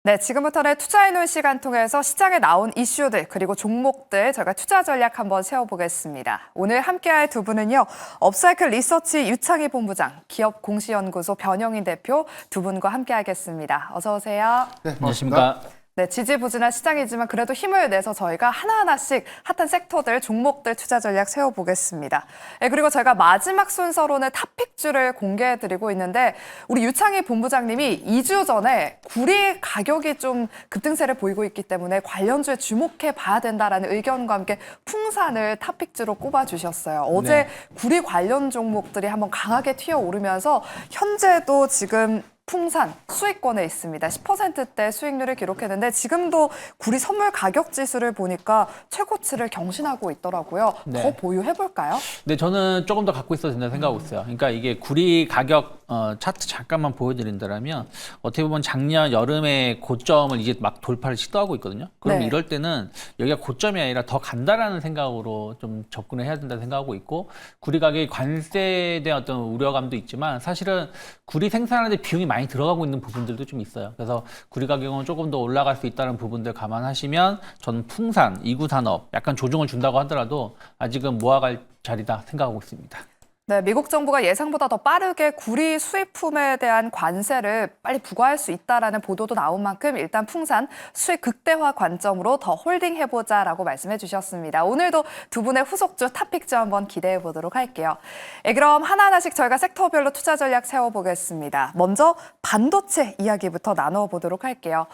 네, 지금부터는 투자해놓은 시간 통해서 시장에 나온 이슈들 그리고 종목들 저희가 투자 전략 한번 세워보겠습니다. 오늘 함께할 두 분은요. 업사이클 리서치 유창희 본부장, 기업공시연구소 변영인 대표 두 분과 함께하겠습니다. 어서 오세요. 네, 안녕하십니까. 네, 지지부진한 시장이지만 그래도 힘을 내서 저희가 하나하나씩 핫한 섹터들, 종목들 투자 전략 세워보겠습니다. 네, 그리고 저희가 마지막 순서로는 탑픽주를 공개해드리고 있는데 우리 유창희 본부장님이 2주 전에 구리 가격이 좀 급등세를 보이고 있기 때문에 관련주에 주목해 봐야 된다라는 의견과 함께 풍산을 탑픽주로 꼽아주셨어요. 어제 네. 구리 관련 종목들이 한번 강하게 튀어오르면서 현재도 지금 풍산 수익권에 있습니다. 10%대 수익률을 기록했는데 지금도 구리 선물 가격 지수를 보니까 최고치를 경신하고 있더라고요. 네. 더 보유해볼까요? 네, 저는 조금 더 갖고 있어도 된다고 생각하고 있어요. 그러니까 이게 구리 가격 차트 잠깐만 보여드린다면 어떻게 보면 작년 여름에 고점을 이제 막 돌파를 시도하고 있거든요. 그럼 네. 이럴 때는 여기가 고점이 아니라 더 간다라는 생각으로 좀 접근을 해야 된다 생각하고 있고 구리 가격이 관세에 대한 어떤 우려감도 있지만 사실은 구리 생산하는 데 비용이 많이 들어가고 있는 부분들도 좀 있어요. 그래서 구리 가격은 조금 더 올라갈 수 있다는 부분들 감안하시면 저는 풍산, 이구산업 약간 조정을 준다고 하더라도 아직은 모아갈 자리다 생각하고 있습니다. 네, 미국 정부가 예상보다 더 빠르게 구리 수입품에 대한 관세를 빨리 부과할 수 있다라는 보도도 나온 만큼 일단 풍산 수익 극대화 관점으로 더 홀딩해보자라고 말씀해 주셨습니다. 오늘도 두 분의 후속주 탑픽주 한번 기대해 보도록 할게요. 그럼 하나하나씩 저희가 섹터별로 투자 전략 세워보겠습니다. 먼저 반도체 이야기부터 나눠보도록 할게요.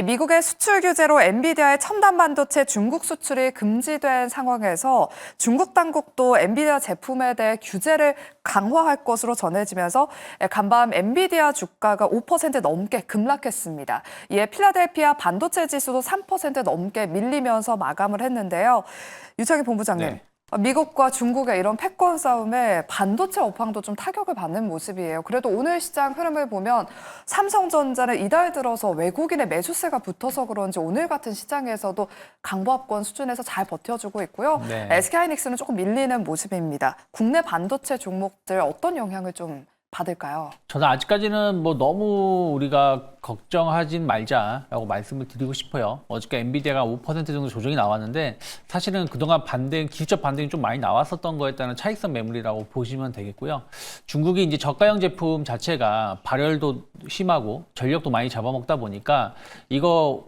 미국의 수출 규제로 엔비디아의 첨단 반도체 중국 수출이 금지된 상황에서 중국 당국도 엔비디아 제품에 대해 규제를 강화할 것으로 전해지면서 간밤 엔비디아 주가가 5% 넘게 급락했습니다. 이에 필라델피아 반도체 지수도 3% 넘게 밀리면서 마감을 했는데요. 유창희 본부장님. 네. 미국과 중국의 이런 패권 싸움에 반도체 업황도 좀 타격을 받는 모습이에요. 그래도 오늘 시장 흐름을 보면 삼성전자는 이달 들어서 외국인의 매수세가 붙어서 그런지 오늘 같은 시장에서도 강보합권 수준에서 잘 버텨주고 있고요. 네. SK하이닉스는 조금 밀리는 모습입니다. 국내 반도체 종목들 어떤 영향을 좀 받을까요? 저는 아직까지는 뭐 너무 우리가 걱정하진 말자라고 말씀을 드리고 싶어요. 어저께 엔비디아가 5% 정도 조정이 나왔는데 사실은 그동안 기술적 반등이 좀 많이 나왔었던 거에 따른 차익성 매물이라고 보시면 되겠고요. 중국이 이제 저가형 제품 자체가 발열도 심하고 전력도 많이 잡아먹다 보니까 이거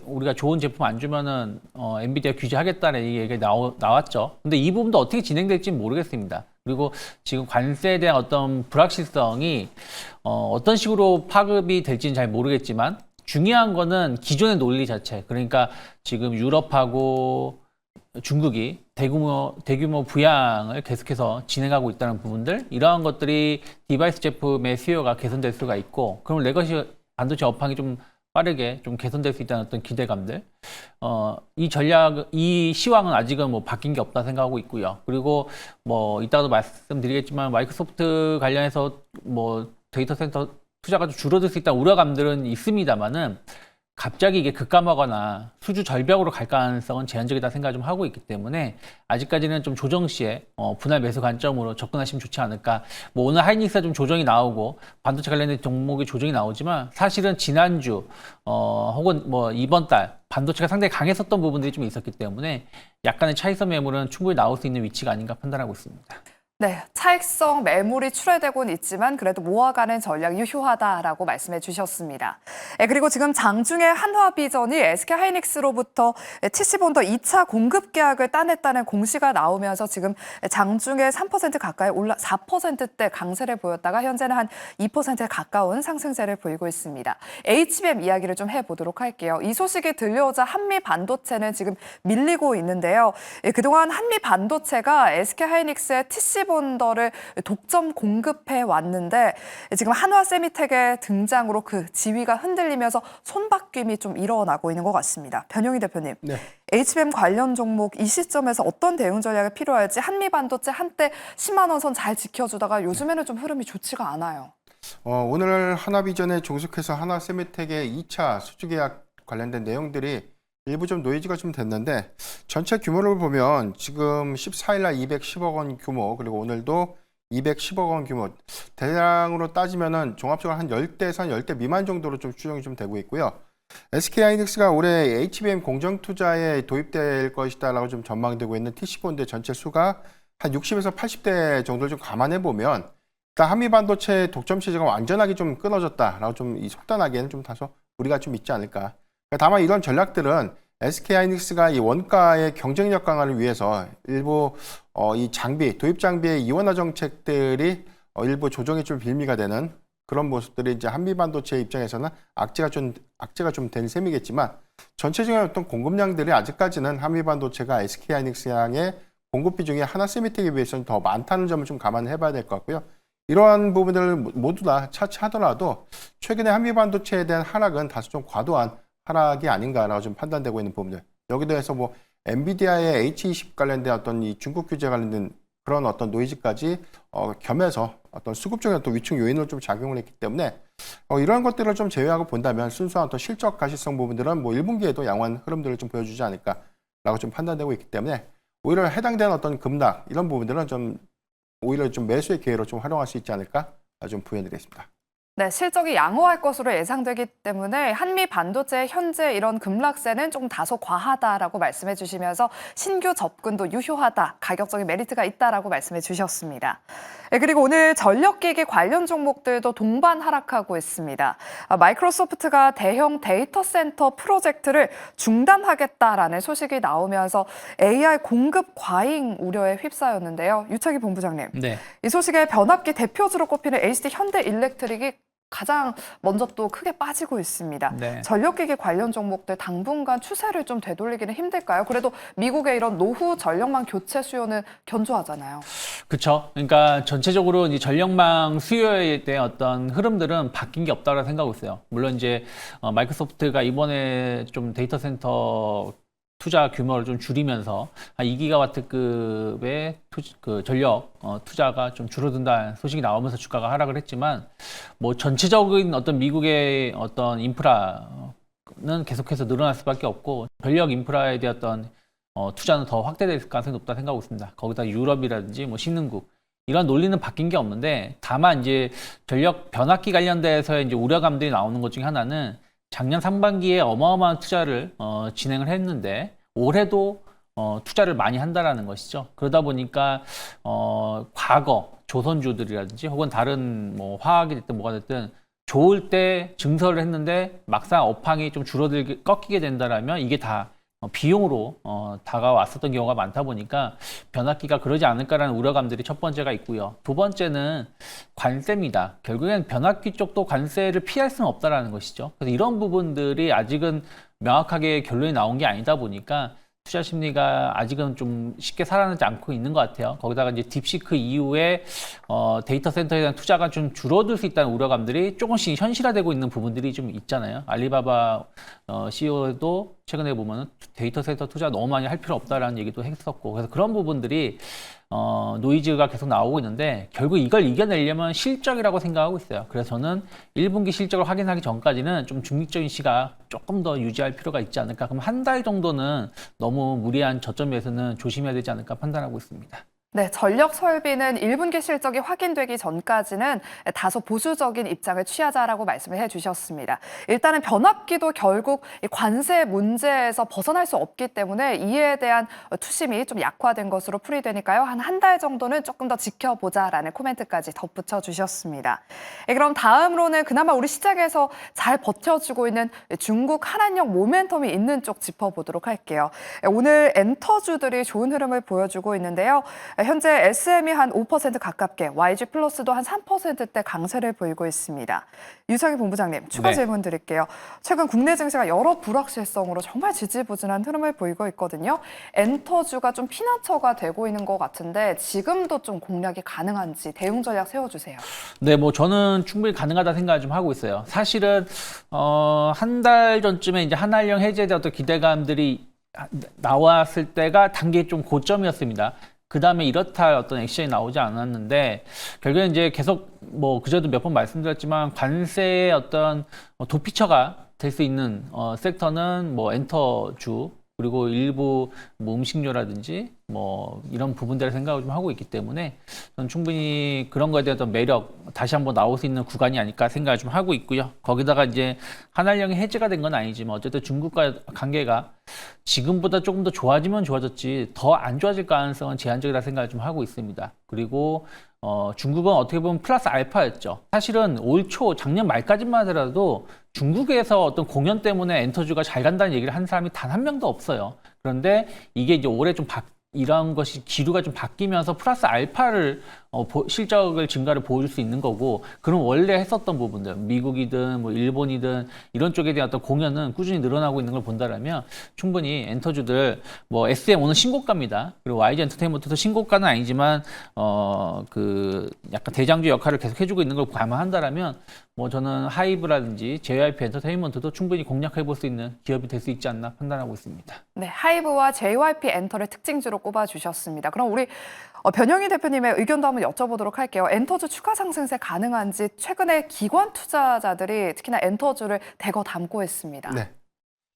우리가 좋은 제품 안 주면은 엔비디아 규제하겠다는 얘기가 나왔죠. 근데 이 부분도 어떻게 진행될지 모르겠습니다. 그리고 지금 관세에 대한 어떤 불확실성이 어떤 식으로 파급이 될지는 잘 모르겠지만 중요한 거는 기존의 논리 자체. 그러니까 지금 유럽하고 중국이 대규모 부양을 계속해서 진행하고 있다는 부분들, 이러한 것들이 디바이스 제품의 수요가 개선될 수가 있고, 그럼 레거시 반도체 업황이 좀 빠르게 좀 개선될 수 있다는 어떤 기대감들, 이 시황은 아직은 뭐 바뀐 게 없다 생각하고 있고요. 그리고 뭐 이따가도 말씀드리겠지만 마이크로소프트 관련해서 뭐 데이터 센터 투자가 좀 줄어들 수 있다는 우려감들은 있습니다만은 갑자기 이게 급감하거나 수주 절벽으로 갈 가능성은 제한적이다 생각 좀 하고 있기 때문에 아직까지는 좀 조정 시에 분할 매수 관점으로 접근하시면 좋지 않을까. 뭐 오늘 하이닉스가 좀 조정이 나오고 반도체 관련된 종목의 조정이 나오지만 사실은 지난주 혹은 뭐 이번 달 반도체가 상당히 강했었던 부분들이 좀 있었기 때문에 약간의 차익성 매물은 충분히 나올 수 있는 위치가 아닌가 판단하고 있습니다. 네, 차익성 매물이 출회되고는 있지만 그래도 모아가는 전략이 유효하다라고 말씀해 주셨습니다. 그리고 지금 장중에 한화비전이 SK하이닉스로부터 TC본더 2차 공급 계약을 따냈다는 공시가 나오면서 지금 장중에 3% 가까이 4%대 강세를 보였다가 현재는 한 2%에 가까운 상승세를 보이고 있습니다. HBM 이야기를 좀 해보도록 할게요. 이 소식이 들려오자 한미 반도체는 지금 밀리고 있는데요. 그동안 한미 반도체가 SK하이닉스의 TC본더를 독점 공급해 왔는데 지금 한화세미텍의 등장으로 그 지위가 흔들리면서 손바뀜이 좀 일어나고 있는 것 같습니다. 변영희 대표님, 네. HBM 관련 종목 이 시점에서 어떤 대응 전략이 필요할지 한미 반도체 한때 10만 원 선 잘 지켜주다가 요즘에는 좀 흐름이 좋지가 않아요. 오늘 하나비전에 종속해서 하나세미텍의 2차 수주 계약 관련된 내용들이 일부 좀 노이즈가 좀 됐는데 전체 규모를 보면 지금 14일 날 210억 원 규모, 그리고 오늘도 210억 원 규모, 대량으로 따지면은 종합적으로 한 10대에서 한 10대 미만 정도로 좀 추정이 좀 되고 있고요. SK하이닉스가 올해 HBM 공정 투자에 도입될 것이다라고 좀 전망되고 있는 TC본드 전체 수가 한 60에서 80대 정도를 좀 감안해 보면 일단 한미 반도체 독점 체제가 완전하게 좀 끊어졌다라고 좀 이 속단하기에는 좀 다소 무리가 좀 있지 않을까. 다만 이런 전략들은 SK하이닉스가 이 원가의 경쟁력 강화를 위해서 일부 이 장비, 도입 장비의 이원화 정책들이 일부 조정의 좀 빌미가 되는 그런 모습들이 이제 한미 반도체 입장에서는 악재가 좀 된 셈이겠지만 전체적인 어떤 공급량들이 아직까지는 한미 반도체가 SK하이닉스 향의 공급 비중이 하나세미텍에 비해서는 더 많다는 점을 좀 감안해 봐야 될 것 같고요. 이러한 부분들을 모두 다 차치하더라도 최근에 한미 반도체에 대한 하락은 다소 좀 과도한 하락이 아닌가라고 좀 판단되고 있는 부분들. 여기에 대해서 뭐 엔비디아의 H20 관련된 어떤 이 중국 규제 관련된 그런 어떤 노이즈까지 겸해서 어떤 수급적인 어떤 위축 요인으로 좀 작용을 했기 때문에 이런 것들을 좀 제외하고 본다면 순수한 어떤 실적 가시성 부분들은 뭐 1분기에도 양호한 흐름들을 좀 보여주지 않을까라고 좀 판단되고 있기 때문에 오히려 해당되는 어떤 급락 이런 부분들은 좀 오히려 좀 매수의 기회로 좀 활용할 수 있지 않을까 좀 부연드리겠습니다. 네, 실적이 양호할 것으로 예상되기 때문에 한미 반도체 현재 이런 급락세는 조금 다소 과하다라고 말씀해 주시면서 신규 접근도 유효하다, 가격적인 메리트가 있다라고 말씀해 주셨습니다. 네, 그리고 오늘 전력기기 관련 종목들도 동반 하락하고 있습니다. 마이크로소프트가 대형 데이터 센터 프로젝트를 중단하겠다라는 소식이 나오면서 AI 공급 과잉 우려에 휩싸였는데요. 유창희 본부장님, 네. 이 소식에 변압기 대표주로 꼽히는 HD 현대일렉트릭이 가장 먼저 또 크게 빠지고 있습니다. 네. 전력기기 관련 종목들 당분간 추세를 좀 되돌리기는 힘들까요? 그래도 미국의 이런 노후 전력망 교체 수요는 견조하잖아요. 그렇죠. 그러니까 전체적으로 이제 전력망 수요에 대한 어떤 흐름들은 바뀐 게 없다고 생각하고 있어요. 물론 이제 마이크로소프트가 이번에 좀 데이터 센터 투자 규모를 좀 줄이면서 한 2기가와트급의 그 전력 투자가 좀 줄어든다는 소식이 나오면서 주가가 하락을 했지만 뭐 전체적인 어떤 미국의 어떤 인프라는 계속해서 늘어날 수밖에 없고 전력 인프라에 대한 어떤 투자는 더 확대될 가능성이 높다 생각하고 있습니다. 거기다 유럽이라든지 뭐 신흥국 이런 논리는 바뀐 게 없는데 다만 이제 전력 변압기 관련돼서 이제 우려감들이 나오는 것 중에 하나는 작년 상반기에 어마어마한 투자를 진행을 했는데 올해도 투자를 많이 한다라는 것이죠. 그러다 보니까 과거 조선주들이라든지 혹은 다른 뭐 화학이 됐든 뭐가 됐든 좋을 때 증설을 했는데 막상 업황이 좀 꺾이게 된다라면 이게 다 비용으로 다가왔었던 경우가 많다 보니까 변압기가 그러지 않을까라는 우려감들이 첫 번째가 있고요. 두 번째는 관세입니다. 결국엔 변압기 쪽도 관세를 피할 수는 없다라는 것이죠. 그래서 이런 부분들이 아직은 명확하게 결론이 나온 게 아니다 보니까 투자 심리가 아직은 좀 쉽게 살아나지 않고 있는 것 같아요. 거기다가 이제 딥시크 이후에 데이터 센터에 대한 투자가 좀 줄어들 수 있다는 우려감들이 조금씩 현실화되고 있는 부분들이 좀 있잖아요. 알리바바 CEO도 최근에 보면은 데이터 센터 투자 너무 많이 할 필요 없다라는 얘기도 했었고, 그래서 그런 부분들이 노이즈가 계속 나오고 있는데 결국 이걸 이겨내려면 실적이라고 생각하고 있어요. 그래서 저는 1분기 실적을 확인하기 전까지는 좀 중립적인 시각 조금 더 유지할 필요가 있지 않을까. 그럼 한 달 정도는 너무 무리한 저점에서는 조심해야 되지 않을까 판단하고 있습니다. 네, 전력 설비는 1분기 실적이 확인되기 전까지는 다소 보수적인 입장을 취하자라고 말씀을 해주셨습니다. 일단은 변압기도 결국 이 관세 문제에서 벗어날 수 없기 때문에 이에 대한 투심이 좀 약화된 것으로 풀이되니까요. 한 달 정도는 조금 더 지켜보자라는 코멘트까지 덧붙여 주셨습니다. 그럼 다음으로는 그나마 우리 시장에서 잘 버텨주고 있는 중국 한한령 모멘텀이 있는 쪽 짚어보도록 할게요. 오늘 엔터주들이 좋은 흐름을 보여주고 있는데요. 현재 SM이 한 5% 가깝게, YG 플러스도 한 3%대 강세를 보이고 있습니다. 유창희 본부장님, 추가 네. 질문 드릴게요. 최근 국내 증시가 여러 불확실성으로 정말 지지부진한 흐름을 보이고 있거든요. 엔터주가 좀 피난처가 되고 있는 것 같은데 지금도 좀 공략이 가능한지 대응 전략 세워주세요. 네, 뭐 저는 충분히 가능하다 생각을 좀 하고 있어요. 사실은 한 달 전쯤에 이제 한한령 해제에 대한 어떤 기대감들이 나왔을 때가 단계 좀 고점이었습니다. 그 다음에 이렇다 할 어떤 액션이 나오지 않았는데 결국엔 이제 계속 뭐 그전에도 몇 번 말씀드렸지만 관세의 어떤 도피처가 될 수 있는 섹터는 뭐 엔터주 그리고 일부 뭐 음식료라든지 뭐 이런 부분들을 생각을 좀 하고 있기 때문에 저는 충분히 그런 거에 대한 어떤 매력 다시 한번 나올 수 있는 구간이 아닐까 생각을 좀 하고 있고요. 거기다가 이제 한알령이 해제가 된 건 아니지만 어쨌든 중국과 관계가 지금보다 조금 더 좋아지면 좋아졌지 더 안 좋아질 가능성은 제한적이라 생각을 좀 하고 있습니다. 그리고 중국은 어떻게 보면 플러스 알파였죠. 사실은 올 초 작년 말까지만 하더라도 중국에서 어떤 공연 때문에 엔터주가 잘 간다는 얘기를 한 사람이 단 한 명도 없어요. 그런데 이게 이제 올해 좀 이런 것이 기류가 좀 바뀌면서 플러스 알파를 실적을 증가를 보여줄 수 있는 거고, 그럼 원래 했었던 부분들 미국이든 뭐 일본이든 이런 쪽에 대한 어떤 공연은 꾸준히 늘어나고 있는 걸 본다라면 충분히 엔터주들 뭐 SM 오늘 신고가입니다. 그리고 YG 엔터테인먼트도 신고가는 아니지만 그 약간 대장주 역할을 계속 해주고 있는 걸 감안한다라면 뭐 저는 하이브라든지 JYP 엔터테인먼트도 충분히 공략해 볼 수 있는 기업이 될 수 있지 않나 판단하고 있습니다. 네, 하이브와 JYP 엔터를 특징주로 꼽아주셨습니다. 그럼 우리 변영희 대표님의 의견도 한번 여쭤보도록 할게요. 엔터주 추가 상승세 가능한지 최근에 기관 투자자들이 특히나 엔터주를 대거 담고 있습니다. 네.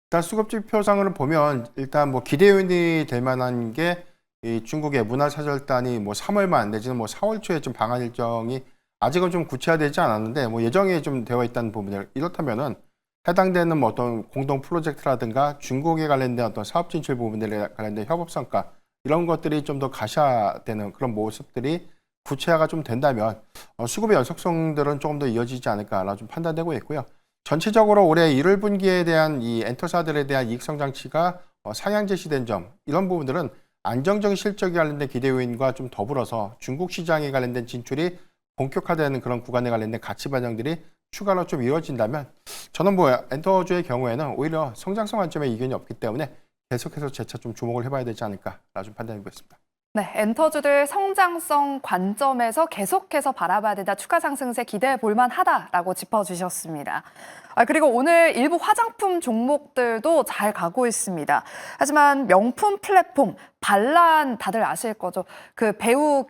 일단 수급지표상으로 보면 일단 뭐 기대 요인이 될 만한 게 이 중국의 문화사절단이 뭐 3월 말 내지는 뭐 4월 초에 좀 방한 일정이 아직은 좀 구체화되지 않았는데 뭐 예정에 좀 되어 있다는 부분들, 이렇다면은 해당되는 뭐 어떤 공동 프로젝트라든가 중국에 관련된 어떤 사업 진출 부분들에 관련된 협업 성과 이런 것들이 좀 더 가시화되는 그런 모습들이 구체화가 좀 된다면 수급의 연속성들은 조금 더 이어지지 않을까라고 좀 판단되고 있고요. 전체적으로 올해 1월 분기에 대한 이 엔터사들에 대한 이익 성장치가 상향 제시된 점, 이런 부분들은 안정적인 실적에 관련된 기대 요인과 좀 더불어서 중국 시장에 관련된 진출이 본격화되는 그런 구간에 관련된 가치 반영들이 추가로 좀 이루어진다면 저는 뭐 엔터주의 경우에는 오히려 성장성 관점에 이견이 없기 때문에 계속해서 재차 좀 주목을 해봐야 되지 않을까라고 좀 판단하고 있습니다. 네, 엔터주들 성장성 관점에서 계속해서 바라봐야 된다. 추가 상승세 기대해 볼 만하다라고 짚어주셨습니다. 그리고 오늘 일부 화장품 종목들도 잘 가고 있습니다. 하지만 명품 플랫폼 반란 다들 아실 거죠. 그 배우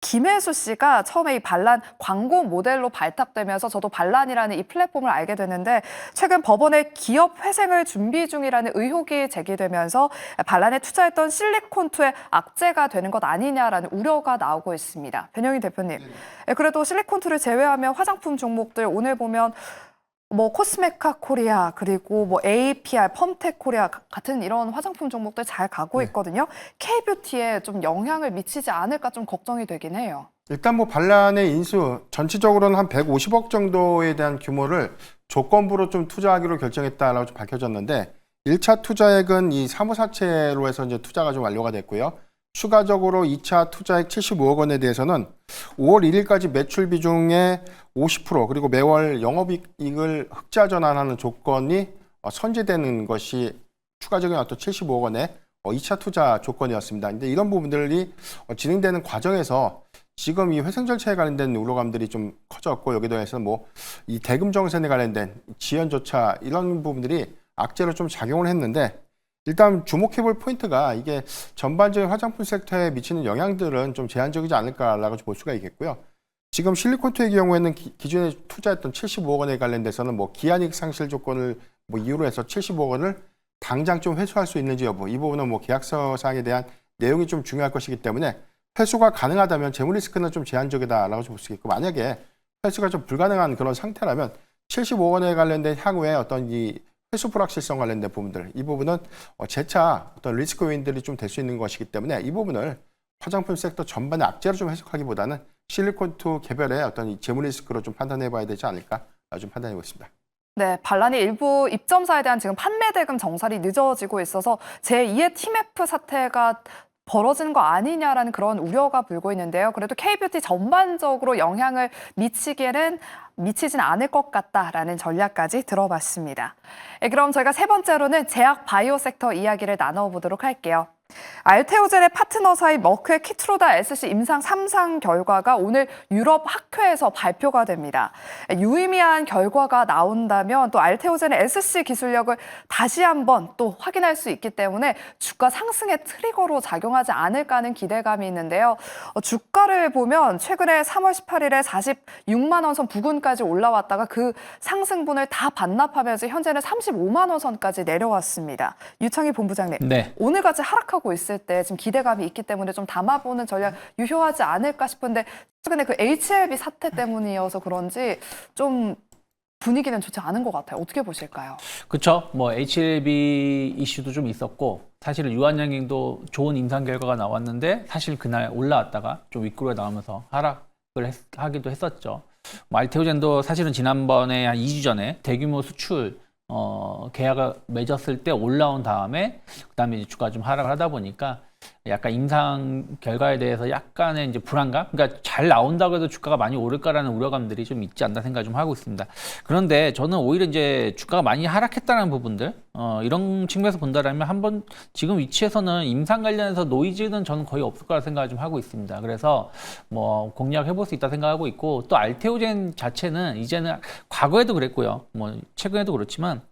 김혜수 씨가 처음에 이 반란 광고 모델로 발탁되면서 저도 반란이라는 이 플랫폼을 알게 됐는데, 최근 법원에 기업 회생을 준비 중이라는 의혹이 제기되면서 반란에 투자했던 실리콘투에 악재가 되는 것 아니냐라는 우려가 나오고 있습니다. 변영희 대표님, 그래도 실리콘투를 제외하면 화장품 종목들 오늘 보면 뭐 코스메카 코리아 그리고 뭐 APR, 펌텍 코리아 같은 이런 화장품 종목들 잘 가고 있거든요. K뷰티에 좀 영향을 미치지 않을까 좀 걱정이 되긴 해요. 일단 뭐 반란의 인수 전체적으로는 한 150억 정도에 대한 규모를 조건부로 좀 투자하기로 결정했다라고 좀 밝혀졌는데, 1차 투자액은 이 사무사채로 해서 이제 투자가 좀 완료가 됐고요. 추가적으로 2차 투자액 75억 원에 대해서는 5월 1일까지 매출 비중의 50% 그리고 매월 영업이익을 흑자 전환하는 조건이 선제되는 것이 추가적인 어떤 75억 원의 2차 투자 조건이었습니다. 근데 이런 부분들이 진행되는 과정에서 지금 이 회생 절차에 관련된 우려감들이 좀 커졌고, 여기에 대해서 뭐 이 대금 정산에 관련된 지연조차 이런 부분들이 악재로 좀 작용을 했는데, 일단 주목해볼 포인트가 이게 전반적인 화장품 섹터에 미치는 영향들은 좀 제한적이지 않을까라고 볼 수가 있겠고요. 지금 실리콘투의 경우에는 기존에 투자했던 75억 원에 관련돼서는 뭐 기한이익 상실 조건을 뭐 이유로 해서 75억 원을 당장 좀 회수할 수 있는지 여부, 이 부분은 뭐 계약서 사항에 대한 내용이 좀 중요할 것이기 때문에 회수가 가능하다면 재무 리스크는 좀 제한적이다라고 볼 수 있고, 만약에 회수가 좀 불가능한 그런 상태라면 75억 원에 관련된 향후에 어떤 이 회수 불확실성 관련된 부분들, 이 부분은 재차 어떤 리스크 요인들이 좀 될 수 있는 것이기 때문에 이 부분을 화장품 섹터 전반의 악재로 좀 해석하기보다는 실리콘투 개별의 어떤 이 재무 리스크로 좀 판단해 봐야 되지 않을까 좀 판단하고 있습니다. 네, 반란이 일부 입점사에 대한 지금 판매 대금 정산이 늦어지고 있어서 제2의 TMF 사태가 벌어지는 거 아니냐라는 그런 우려가 불고 있는데요. 그래도 K뷰티 전반적으로 영향을 미치진 않을 것 같다라는 전략까지 들어봤습니다. 그럼 저희가 세 번째로는 제약 바이오 섹터 이야기를 나눠보도록 할게요. 알테오젠의 파트너사인 머크의 키트로다 SC 임상 3상 결과가 오늘 유럽 학회에서 발표가 됩니다. 유의미한 결과가 나온다면 또 알테오젠의 SC 기술력을 다시 한번 또 확인할 수 있기 때문에 주가 상승의 트리거로 작용하지 않을까 하는 기대감이 있는데요. 주가를 보면 최근에 3월 18일에 46만 원 선 부근까지 올라왔다가 그 상승분을 다 반납하면서 현재는 35만 원 선까지 내려왔습니다. 유창희 본부장님, 네. 오늘까지 하락하고 있을 때 지금 기대감이 있기 때문에 좀 담아보는 전략 유효하지 않을까 싶은데 최근에 그 HLB 사태 때문이어서 그런지 좀 분위기는 좋지 않은 것 같아요. 어떻게 보실까요? 그렇죠. 뭐 HLB 이슈도 좀 있었고 사실은 유한양행도 좋은 임상 결과가 나왔는데 사실 그날 올라왔다가 좀 윗구르에 나오면서 하락을 하기도 했었죠. 뭐 알테오젠도 사실은 지난번에 한 2주 전에 대규모 수출 계약을 맺었을 때 올라온 다음에 그다음에 이제 주가 좀 하락을 하다 보니까 약간 임상 결과에 대해서 약간의 이제 불안감, 그러니까 잘 나온다고 해도 주가가 많이 오를까라는 우려감들이 좀 있지 않나 생각 좀 하고 있습니다. 그런데 저는 오히려 이제 주가가 많이 하락했다는 부분들, 이런 측면에서 본다라면 한번 지금 위치에서는 임상 관련해서 노이즈는 저는 거의 없을 거라 생각을 좀 하고 있습니다. 그래서 뭐 공략해 볼 수 있다 생각하고 있고 또 알테오젠 자체는 이제는 과거에도 그랬고요, 뭐 최근에도 그렇지만.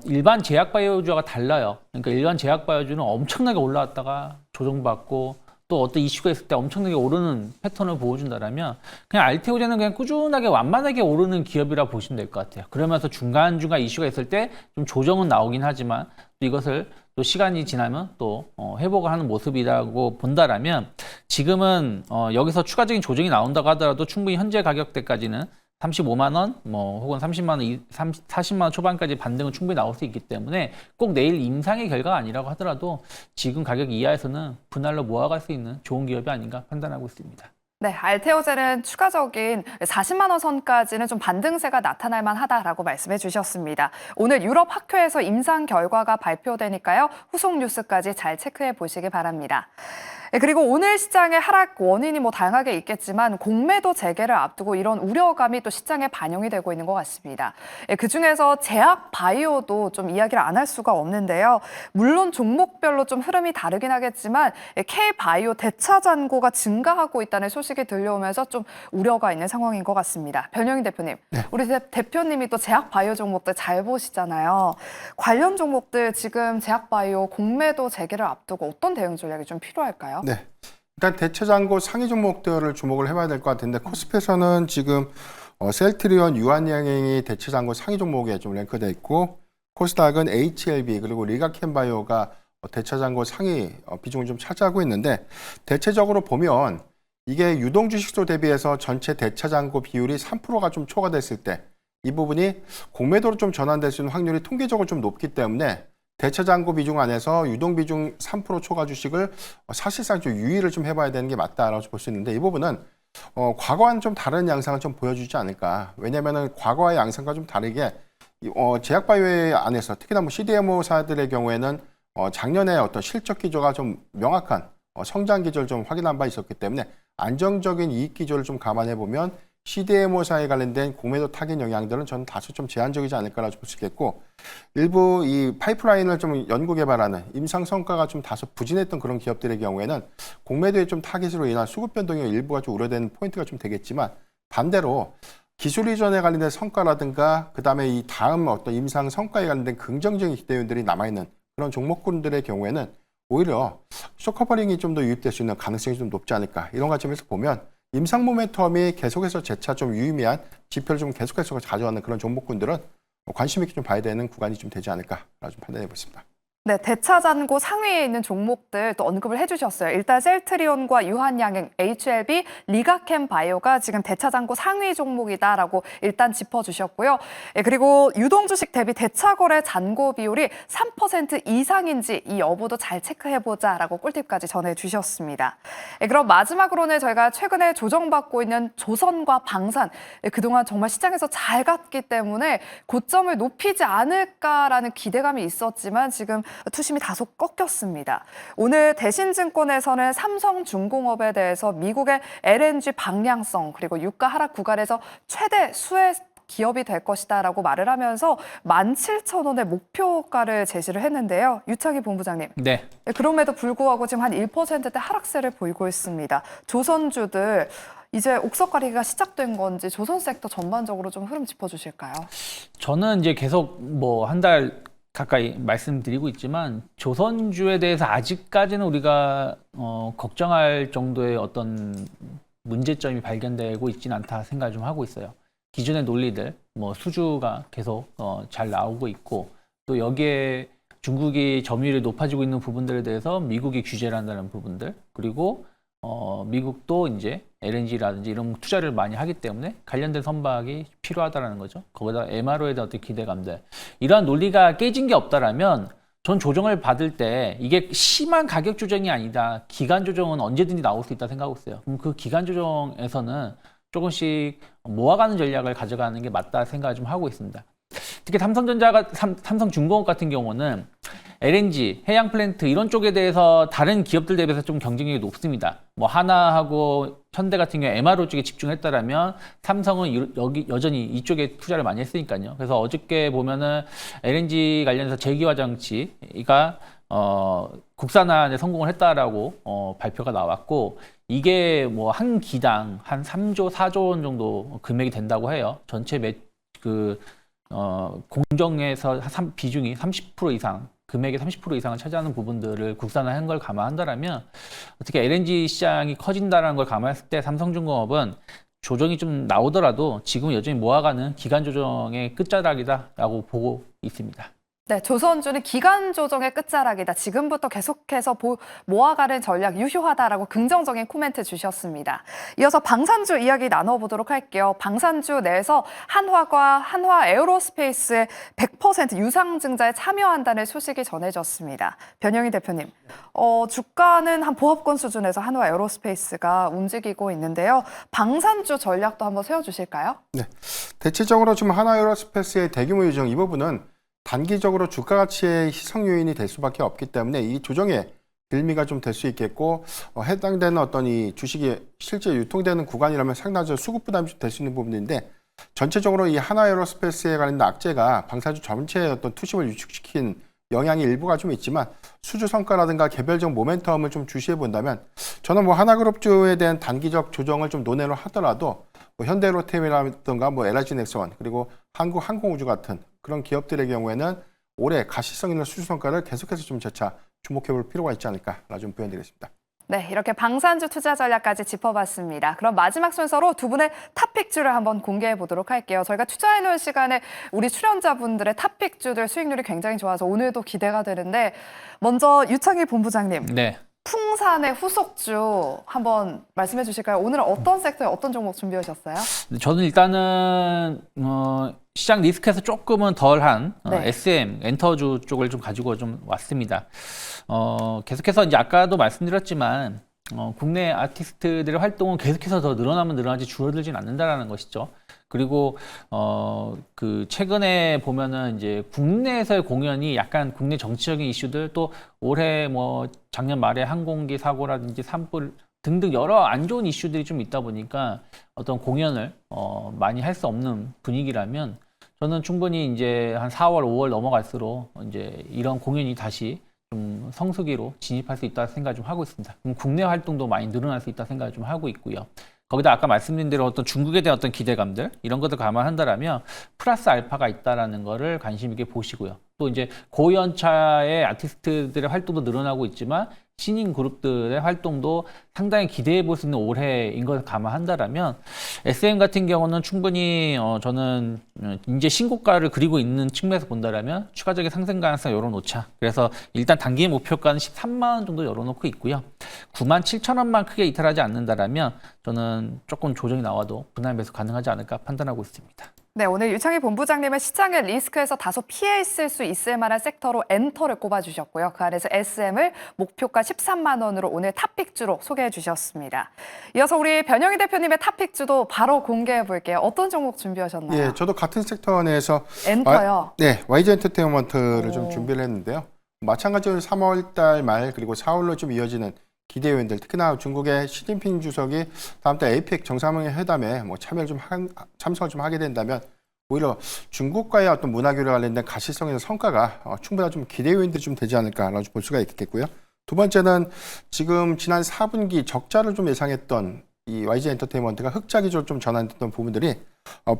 일반 제약바이오주와 달라요. 그러니까 일반 제약바이오주는 엄청나게 올라왔다가 조정받고 또 어떤 이슈가 있을 때 엄청나게 오르는 패턴을 보여준다면 그냥 알테오젠은 그냥 꾸준하게 완만하게 오르는 기업이라 보시면 될 것 같아요. 그러면서 중간중간 이슈가 있을 때 좀 조정은 나오긴 하지만 또 이것을 또 시간이 지나면 또 회복을 하는 모습이라고 본다라면 지금은 여기서 추가적인 조정이 나온다고 하더라도 충분히 현재 가격대까지는 35만 원, 뭐 혹은 30만 원, 40만 원 초반까지 반등은 충분히 나올 수 있기 때문에 꼭 내일 임상의 결과가 아니라고 하더라도 지금 가격 이하에서는 분할로 모아갈 수 있는 좋은 기업이 아닌가 판단하고 있습니다. 네, 알테오젠은 추가적인 40만 원 선까지는 좀 반등세가 나타날 만하다라고 말씀해 주셨습니다. 오늘 유럽 학회에서 임상 결과가 발표되니까요. 후속 뉴스까지 잘 체크해 보시기 바랍니다. 그리고 오늘 시장의 하락 원인이 뭐 다양하게 있겠지만 공매도 재개를 앞두고 이런 우려감이 또 시장에 반영이 되고 있는 것 같습니다. 그중에서 제약 바이오도 좀 이야기를 안 할 수가 없는데요. 물론 종목별로 좀 흐름이 다르긴 하겠지만 K바이오 대차 잔고가 증가하고 있다는 소식이 들려오면서 좀 우려가 있는 상황인 것 같습니다. 변영인 대표님, 네. 우리 대표님이 또 제약 바이오 종목들 잘 보시잖아요. 관련 종목들 지금 제약 바이오 공매도 재개를 앞두고 어떤 대응 전략이 좀 필요할까요? 네. 일단 대체장고 상위 종목들을 주목을 해봐야 될 것 같은데 코스피에서는 지금 셀트리온, 유한양행이 대체장고 상위 종목에 좀 랭크되어 있고 코스닥은 HLB 그리고 리가켄바이오가 대체장고 상위 비중을 좀 차지하고 있는데 대체적으로 보면 이게 유동주식수 대비해서 전체 대차장고 비율이 3%가 좀 초과됐을 때 이 부분이 공매도로 좀 전환될 수 있는 확률이 통계적으로 좀 높기 때문에 대차장고 비중 안에서 유동 비중 3% 초과 주식을 사실상 좀 유의를 좀 해봐야 되는 게 맞다라고 볼 수 있는데 이 부분은 과거와는 좀 다른 양상을 좀 보여주지 않을까. 왜냐하면 과거와의 양상과 좀 다르게 제약바이오 안에서 특히나 뭐 CDMO사들의 경우에는 작년에 어떤 실적 기조가 좀 명확한 성장 기조를 좀 확인한 바 있었기 때문에 안정적인 이익 기조를 좀 감안해 보면 CDMO사에 관련된 공매도 타깃 영향들은 저는 다소 좀 제한적이지 않을까라고 볼 수 있겠고 일부 이 파이프라인을 좀 연구 개발하는 임상 성과가 좀 다소 부진했던 그런 기업들의 경우에는 공매도의 좀 타깃으로 인한 수급 변동이 일부가 좀 우려되는 포인트가 좀 되겠지만 반대로 기술 이전에 관련된 성과라든가 그다음에 이 다음 어떤 임상 성과에 관련된 긍정적인 기대요인들이 남아있는 그런 종목군들의 경우에는 오히려 쇼커버링이 좀 더 유입될 수 있는 가능성이 좀 높지 않을까 이런 관점에서 보면 임상 모멘텀이 계속해서 재차 좀 유의미한 지표를 좀 계속해서 가져가는 그런 종목군들은 관심 있게 좀 봐야 되는 구간이 좀 되지 않을까라고 좀 판단해 보겠습니다. 네, 대차잔고 상위에 있는 종목들 또 언급을 해주셨어요. 일단 셀트리온과 유한양행, HLB, 리가켄바이오가 지금 대차잔고 상위 종목이다라고 일단 짚어주셨고요. 그리고 유동주식 대비 대차거래 잔고 비율이 3% 이상인지 이 여부도 잘 체크해보자라고 꿀팁까지 전해주셨습니다. 그럼 마지막으로는 저희가 최근에 조정받고 있는 조선과 방산, 그동안 정말 시장에서 잘 갔기 때문에 고점을 높이지 않을까라는 기대감이 있었지만 지금 투심이 다소 꺾였습니다. 오늘 대신증권에서는 삼성중공업에 대해서 미국의 LNG 방향성 그리고 유가 하락 구간에서 최대 수혜 기업이 될 것이다라고 말을 하면서 17,000원의 목표가를 제시를 했는데요. 유창희 본부장님. 네. 그럼에도 불구하고 지금 한 1%대 하락세를 보이고 있습니다. 조선주들 이제 옥석가리기가 시작된 건지 조선 섹터 전반적으로 좀 흐름 짚어주실까요? 저는 이제 계속 뭐 한 달 가까이 말씀드리고 있지만 조선주에 대해서 아직까지는 우리가 걱정할 정도의 어떤 문제점이 발견되고 있지는 않다 생각을 좀 하고 있어요. 기존의 논리들, 뭐 수주가 계속 잘 나오고 있고 또 여기에 중국이 점유율이 높아지고 있는 부분들에 대해서 미국이 규제를 한다는 부분들 그리고 미국도 이제 LNG라든지 이런 투자를 많이 하기 때문에 관련된 선박이 필요하다라는 거죠. 거기다 MRO에 대한 어떤 기대감들. 이러한 논리가 깨진 게 없다라면 전 조정을 받을 때 이게 심한 가격 조정이 아니다. 기간 조정은 언제든지 나올 수 있다 생각하고 있어요. 그럼 그 기간 조정에서는 조금씩 모아가는 전략을 가져가는 게 맞다 생각을 좀 하고 있습니다. 특히 삼성중공업 같은 경우는 LNG, 해양 플랜트 이런 쪽에 대해서 다른 기업들 대비해서 좀 경쟁력이 높습니다. 뭐 하나하고 현대 같은 경우 MRO 쪽에 집중했다라면 삼성은 여전히 이쪽에 투자를 많이 했으니까요. 그래서 어저께 보면은 LNG 관련해서 제기화 장치가 국산화에 성공을 했다라고 발표가 나왔고 이게 뭐 한 기당 한 3조, 4조 원 정도 금액이 된다고 해요. 전체 공정에서 비중이 30% 이상 금액의 30% 이상을 차지하는 부분들을 국산화한 걸 감안한다면 어떻게 LNG 시장이 커진다는 걸 감안했을 때 삼성중공업은 조정이 좀 나오더라도 지금 여전히 모아가는 기간 조정의 끝자락이다라고 보고 있습니다. 네, 조선주는 기간 조정의 끝자락이다. 지금부터 계속해서 모아가는 전략 유효하다라고 긍정적인 코멘트 주셨습니다. 이어서 방산주 이야기 나눠보도록 할게요. 방산주 내에서 한화과 한화 에어로스페이스의 100% 유상증자에 참여한다는 소식이 전해졌습니다. 변영희 대표님, 주가는 한 보합권 수준에서 한화 에어로스페이스가 움직이고 있는데요. 방산주 전략도 한번 세워주실까요? 네, 대체적으로 지금 하나에어로스페이스의 대규모 유정 이 부분은 단기적으로 주가 가치의 희석 요인이 될 수밖에 없기 때문에 이 조정에 빌미가 좀 될 수 있겠고 해당되는 어떤 이 주식이 실제 유통되는 구간이라면 상당히 수급 부담이 될 수 있는 부분인데 전체적으로 이 하나에어로스페이스에 관련된 악재가 방산주 전체의 어떤 투심을 위축시킨 영향이 일부가 좀 있지만 수주 성과라든가 개별적 모멘텀을 좀 주시해 본다면 저는 뭐 하나그룹주에 대한 단기적 조정을 좀 논의를 하더라도 뭐 현대로템이라든가 뭐 LIG넥스원 그리고 한국항공우주 같은 그런 기업들의 경우에는 올해 가시성 있는 수주 성과를 계속해서 좀 재차 주목해볼 필요가 있지 않을까 좀 부연드리겠습니다. 네, 이렇게 방산주 투자 전략까지 짚어봤습니다. 그럼 마지막 순서로 두 분의 탑픽주를 한번 공개해 보도록 할게요. 저희가 투자해놓은 시간에 우리 출연자분들의 탑픽주들 수익률이 굉장히 좋아서 오늘도 기대가 되는데 먼저 유창희 본부장님. 네. 풍산의 후속주 한번 말씀해 주실까요? 오늘은 어떤 섹터에 어떤 종목 준비하셨어요? 저는 일단은 시장 리스크에서 조금은 덜한 네. SM 엔터주 쪽을 좀 가지고 좀 왔습니다. 계속해서 이제 아까도 말씀드렸지만 국내 아티스트들의 활동은 계속해서 더 늘어나면 늘어나지 줄어들진 않는다라는 것이죠. 그리고 그 최근에 보면은 이제 국내에서의 공연이 약간 국내 정치적인 이슈들 또 올해 뭐 작년 말에 항공기 사고라든지 산불 등등 여러 안 좋은 이슈들이 좀 있다 보니까 어떤 공연을 많이 할 수 없는 분위기라면 저는 충분히 이제 한 4월, 5월 넘어갈수록 이제 이런 공연이 다시 좀 성수기로 진입할 수 있다 생각 좀 하고 있습니다. 그럼 국내 활동도 많이 늘어날 수 있다 생각 좀 하고 있고요. 거기다 아까 말씀드린 대로 어떤 중국에 대한 어떤 기대감들 이런 것들 감안한다라면 플러스 알파가 있다라는 거를 관심 있게 보시고요. 또 이제 고연차의 아티스트들의 활동도 늘어나고 있지만 신인 그룹들의 활동도 상당히 기대해 볼 수 있는 올해인 것을 감안한다라면 SM 같은 경우는 충분히 저는 이제 신고가를 그리고 있는 측면에서 본다라면 추가적인 상승 가능성 열어놓자. 그래서 일단 단기 목표가는 13만 원 정도 열어놓고 있고요. 97,000원만 크게 이탈하지 않는다라면 저는 조금 조정이 나와도 분할 매수 가능하지 않을까 판단하고 있습니다. 네, 오늘 유창희 본부장님은 시장의 리스크에서 다소 피해 있을 수 있을 만한 섹터로 엔터를 꼽아주셨고요. 그 안에서 SM을 목표가 13만 원으로 오늘 탑픽주로 소개해 주셨습니다. 이어서 우리 변영희 대표님의 탑픽주도 바로 공개해 볼게요. 어떤 종목 준비하셨나요? 예, 저도 같은 섹터 내에서 엔터요. 네, YG 엔터테인먼트를 오. 좀 준비를 했는데요. 마찬가지로 3월 달 말 그리고 4월로 좀 이어지는 기대 요인들, 특히나 중국의 시진핑 주석이 다음 달 APEC 정상회담에 뭐 참석을 좀 하게 된다면 오히려 중국과의 어떤 문화교류 관련된 가시성의 성과가 충분한 좀 기대 요인들이 좀 되지 않을까라고 볼 수가 있겠고요. 두 번째는 지금 지난 4분기 적자를 좀 예상했던 이 YG 엔터테인먼트가 흑자 기조로 좀 전환됐던 부분들이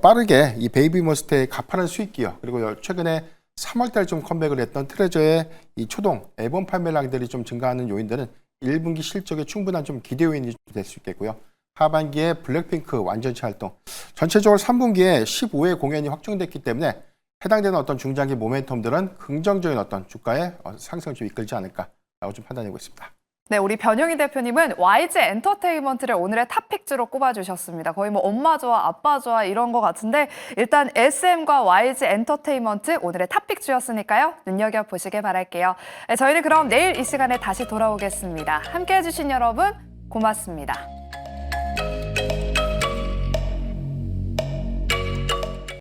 빠르게 이 베이비머스트의 가파른 수익 기여 그리고 최근에 3월달 좀 컴백을 했던 트레저의 이 초동 앨범 판매량들이 좀 증가하는 요인들은 1분기 실적에 충분한 좀 기대 요인이 될 수 있겠고요. 하반기에 블랙핑크 완전체 활동, 전체적으로 3분기에 15회 공연이 확정됐기 때문에 해당되는 어떤 중장기 모멘텀들은 긍정적인 어떤 주가의 상승을 좀 이끌지 않을까라고 좀 판단하고 있습니다. 네, 우리 변용희 대표님은 YG 엔터테인먼트를 오늘의 탑픽주로 꼽아주셨습니다. 거의 뭐 엄마 좋아, 아빠 좋아 이런 것 같은데 일단 SM과 YG 엔터테인먼트 오늘의 탑픽주였으니까요. 눈여겨보시길 바랄게요. 네, 저희는 그럼 내일 이 시간에 다시 돌아오겠습니다. 함께해 주신 여러분 고맙습니다.